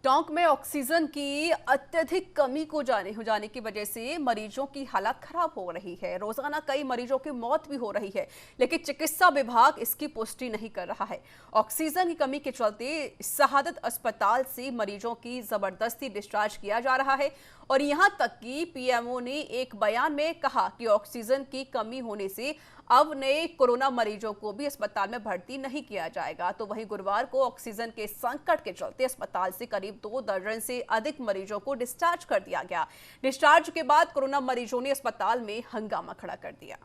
टोंक में ऑक्सीजन की अत्यधिक कमी हो जाने की वजह से मरीजों की हालत खराब हो रही है। रोजाना कई मरीजों की मौत भी हो रही है, लेकिन चिकित्सा विभाग इसकी पुष्टि नहीं कर रहा है। ऑक्सीजन की कमी के चलते शहादत अस्पताल से मरीजों की जबरदस्ती डिस्चार्ज किया जा रहा है और यहां तक कि पीएमओ ने एक बयान में कहा कि ऑक्सीजन की कमी होने से अब नए कोरोना मरीजों को भी अस्पताल में भर्ती नहीं किया जाएगा। तो वहीं गुरुवार को ऑक्सीजन के संकट के चलते अस्पताल से करीब 2 दर्जन से अधिक मरीजों को डिस्चार्ज कर दिया गया। डिस्चार्ज के बाद कोरोना मरीजों ने अस्पताल में हंगामा खड़ा कर दिया।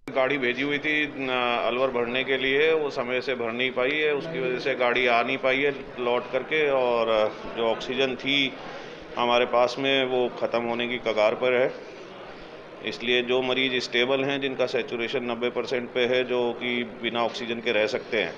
गाड़ी भेजी हुई थी अलवर भरने के लिए, वो समय से भर नहीं पाई है, उसकी वजह से गाड़ी आ नहीं पाई है लौट करके। और जो ऑक्सीजन थी हमारे पास में वो ख़त्म होने की कगार पर है। इसलिए जो मरीज स्टेबल हैं, जिनका सैचुरेशन 90% पे है, जो कि बिना ऑक्सीजन के रह सकते हैं,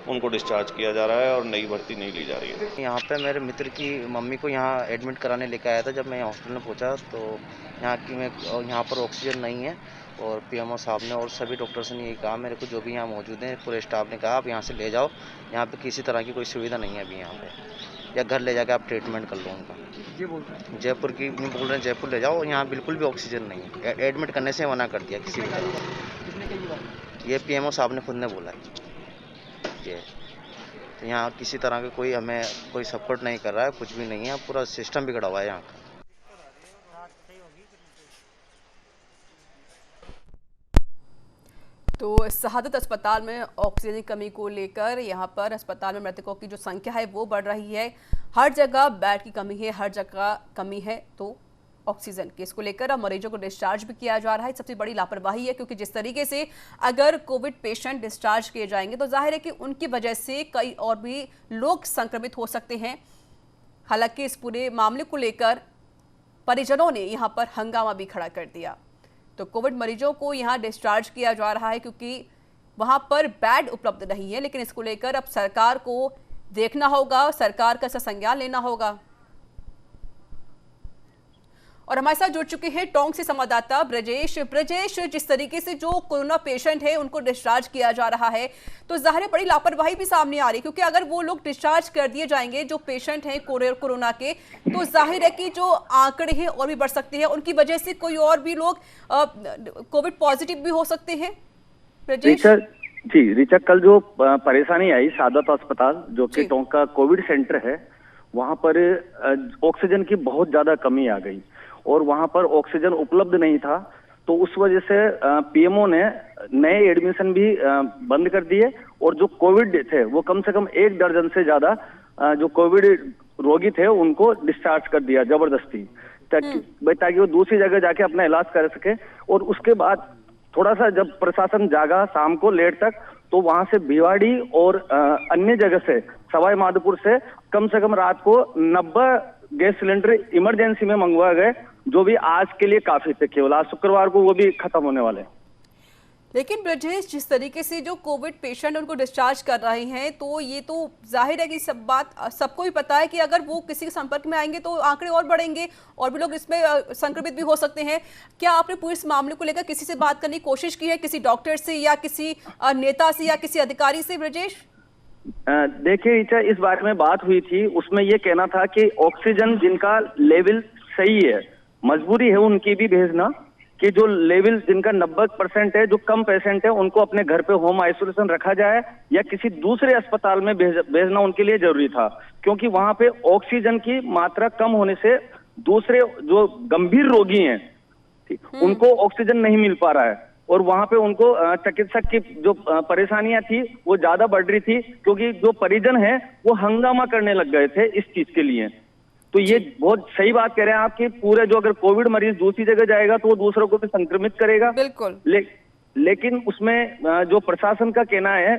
उनको डिस्चार्ज किया जा रहा है और नई भर्ती नहीं ली जा रही है। यहाँ पे मेरे मित्र की मम्मी को यहाँ एडमिट कराने लेकर आया था। जब मैं हॉस्पिटल में पहुँचा तो यहाँ पर ऑक्सीजन नहीं है और पीएमओ साहब ने और सभी डॉक्टर्स ने यही कहा मेरे को, जो भी यहाँ मौजूद हैं पूरे स्टाफ ने कहा आप यहाँ से ले जाओ, यहाँ पे किसी तरह की कोई सुविधा नहीं है अभी यहाँ पे, या घर ले जाकर आप ट्रीटमेंट कर लो उनका। ये बोलते हैं जयपुर की नहीं बोल रहे हैं, जयपुर ले जाओ, यहाँ बिल्कुल भी ऑक्सीजन नहीं है, एडमिट करने से मना कर दिया किसी भी तरह। ये पीएमओ साहब ने खुद ने बोला है। ये तो यहाँ किसी तरह का कोई हमें कोई सपोर्ट नहीं कर रहा है, कुछ भी नहीं है, पूरा सिस्टम बिगड़ा हुआ है यहाँ का। तो शहादत अस्पताल में ऑक्सीजन की कमी को लेकर यहाँ पर अस्पताल में मृतकों की जो संख्या है वो बढ़ रही है। हर जगह बेड की कमी है, हर जगह कमी है। तो ऑक्सीजन की इसको लेकर अब मरीजों को डिस्चार्ज भी किया जा रहा है। सबसे बड़ी लापरवाही है, क्योंकि जिस तरीके से अगर कोविड पेशेंट डिस्चार्ज किए जाएंगे तो जाहिर है कि उनकी वजह से कई और भी लोग संक्रमित हो सकते हैं। हालांकि इस पूरे मामले को लेकर परिजनों ने यहाँ पर हंगामा भी खड़ा कर दिया। तो कोविड मरीजों को यहाँ डिस्चार्ज किया जा रहा है क्योंकि वहां पर बेड उपलब्ध नहीं है, लेकिन इसको लेकर अब सरकार को देखना होगा, सरकार का इसका संज्ञान लेना होगा। और हमारे साथ जुड़ चुके हैं टोंक से संवाददाता ब्रजेश। ब्रजेश, जिस तरीके से जो कोरोना पेशेंट है उनको डिस्चार्ज किया जा रहा है, तो जाहिर है बड़ी लापरवाही भी सामने आ रही है, क्योंकि अगर वो लोग डिस्चार्ज कर दिए जाएंगे जो पेशेंट हैं कोरोना के, तो जाहिर है कि जो आंकड़े हैं और भी बढ़ सकते हैं, उनकी वजह से कोई और भी लोग कोविड पॉजिटिव भी हो सकते हैं। ब्रजेश जी रिचा, कल जो परेशानी आई शहादत अस्पताल जो कि टोंक का कोविड सेंटर है, वहां पर ऑक्सीजन की बहुत ज्यादा कमी आ गई और वहां पर ऑक्सीजन उपलब्ध नहीं था। तो उस वजह से पीएमओ ने नए एडमिशन भी बंद कर दिए और जो कोविड थे वो कम से कम 1 दर्जन से ज्यादा जो कोविड रोगी थे उनको डिस्चार्ज कर दिया जबरदस्ती, ताकि वो दूसरी जगह जाके अपना इलाज कर सके। और उसके बाद थोड़ा सा जब प्रशासन जागा शाम को लेट तक, तो वहां से भिवाड़ी और अन्य जगह से सवाई माधोपुर से कम रात को 90 गैस सिलेंडर इमरजेंसी में मंगवा गए, जो भी आज के लिए काफी थे। केवल आज शुक्रवार को वो भी खत्म होने वाले हैं। लेकिन ब्रजेश, जिस तरीके से जो कोविड पेशेंट उनको डिस्चार्ज कर रहे हैं, तो ये तो जाहिर है कि सब बात सबको भी पता है कि अगर वो किसी के संपर्क में आएंगे तो आंकड़े और बढ़ेंगे और भी लोग इसमें संक्रमित भी हो सकते हैं। क्या आपने पूरे इस मामले को लेकर किसी से बात करने की कोशिश की है, किसी डॉक्टर से या किसी नेता से या किसी अधिकारी से? ब्रजेश देखिए रीचा, इस बारे में बात हुई थी, उसमें ये कहना था कि ऑक्सीजन जिनका लेवल सही है, मजबूरी है उनकी भी भेजना, कि जो लेवल जिनका 90% है, जो कम पेशेंट है, उनको अपने घर पे होम आइसोलेशन रखा जाए या किसी दूसरे अस्पताल में भेजना उनके लिए जरूरी था, क्योंकि वहां पे ऑक्सीजन की मात्रा कम होने से दूसरे जो गंभीर रोगी हैं उनको ऑक्सीजन नहीं मिल पा रहा है और वहां पे उनको चिकित्सक की जो परेशानियां थी वो ज्यादा बढ़ रही थी, क्योंकि जो परिजन है वो हंगामा करने लग गए थे इस चीज के लिए। तो ये बहुत सही बात कह रहे हैं आप कि पूरे जो अगर कोविड मरीज दूसरी जगह जाएगा तो वो दूसरों को भी संक्रमित करेगा। बिल्कुल। लेकिन उसमें जो प्रशासन का कहना है,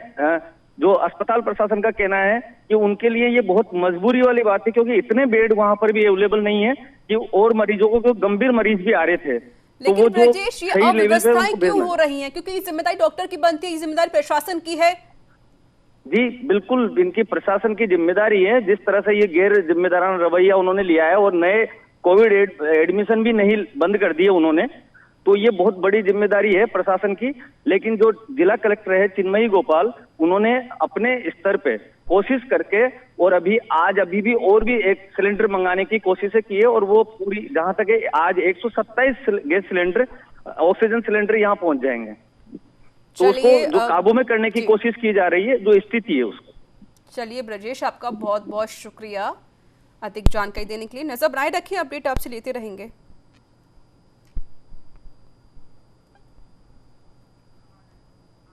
जो अस्पताल प्रशासन का कहना है कि उनके लिए ये बहुत मजबूरी वाली बात है, क्योंकि इतने बेड वहां पर भी अवेलेबल नहीं है कि और मरीजों को, गंभीर मरीज भी आ रहे थे। लेकिन तो ब्रजेश, ये अव्यवस्थाएं क्यों हो रही हैं? क्योंकि ये जिम्मेदारी डॉक्टर की बनती है, ये जिम्मेदारी प्रशासन की है। जी बिल्कुल, इनकी प्रशासन की जिम्मेदारी है। जिस तरह से ये गैर जिम्मेदाराना रवैया उन्होंने लिया है और नए कोविड एडमिशन भी नहीं बंद कर दिए उन्होंने, तो ये बहुत बड़ी जिम्मेदारी है प्रशासन की। लेकिन जो जिला कलेक्टर है चिन्मयी गोपाल, उन्होंने अपने स्तर पे कोशिश करके और अभी भी और भी एक सिलेंडर मंगाने की कोशिशें की है, और वो पूरी जहां तक है आज 127 गैस सिलेंडर, ऑक्सीजन सिलेंडर यहाँ पहुंच जाएंगे। तो उसको जो काबू में करने की कोशिश की जा रही है, जो स्थिति है उसको। चलिए ब्रजेश, आपका बहुत बहुत शुक्रिया अधिक जानकारी देने के लिए। नजर बनाए रखिए, अपडेट आपसे लेते रहेंगे।